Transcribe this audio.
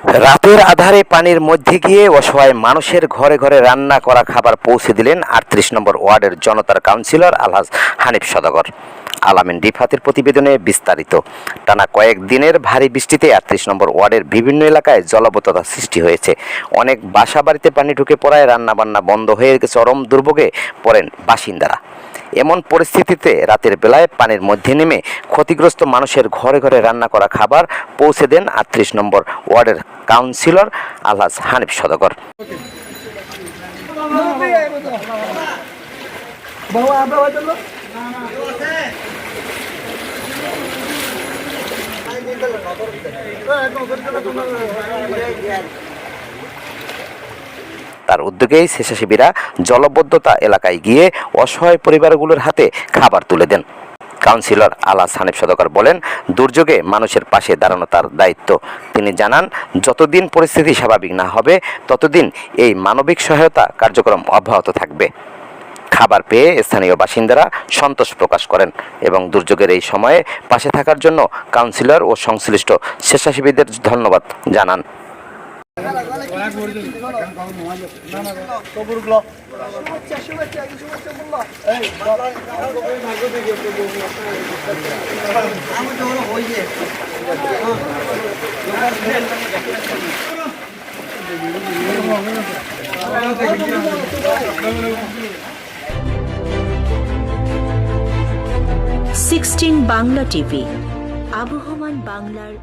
রাতের আধারে পানির মধ্যে গিয়ে অসহায় মানুষের ঘরে ঘরে রান্না করা খাবার পৌঁছে দিলেন ৩৮ নম্বর ওয়ার্ডের জনতার কাউন্সিলর আলহাজ হানিফ সওদাগর। আলামিন রিফাতের প্রতিবেদনে বিস্তারিত। টানা কয়েক দিনের ভারী বৃষ্টিতে ৩৮ নম্বর ওয়ার্ডের বিভিন্ন এলাকায় জলাবদ্ধতা সৃষ্টি হয়েছে। অনেক বাসা বাড়িতে পানি ঢুকে পড়ায় রান্নাবান্না বন্ধ হয়ে চরম দুর্ভোগে পড়েন বাসিন্দারা। এমন পরিস্থিতিতে রাতের বেলায় পানির মধ্যে নেমে ক্ষতিগ্রস্ত মানুষের ঘরে ঘরে রান্না করা খাবার পৌঁছে দেন ৩৮ নম্বর ওয়ার্ডের কাউন্সিলর আলহাজ হানিফ সওদাগর। তার উদ্যোগেই স্বেচ্ছাসেবীরা জলবদ্ধতা এলাকায় গিয়ে অসহায় পরিবারগুলোর হাতে খাবার তুলে দেন। কাউন্সিলর আলহাজ হানিফ সওদাগর বলেন, দুর্যোগে মানুষের পাশে দাঁড়ানো তার দায়িত্ব। তিনি জানান, যতদিন পরিস্থিতি স্বাভাবিক না হবে ততদিন এই মানবিক সহায়তা কার্যক্রম অব্যাহত থাকবে। খাবার পেয়ে স্থানীয় বাসিন্দারা সন্তোষ প্রকাশ করেন এবং দুর্যোগের এই সময়ে পাশে থাকার জন্য কাউন্সিলর ও সংশ্লিষ্ট স্বেচ্ছাসেবীদের ধন্যবাদ জানান। 16 বাংলা টিভি, আবহমান বাংলার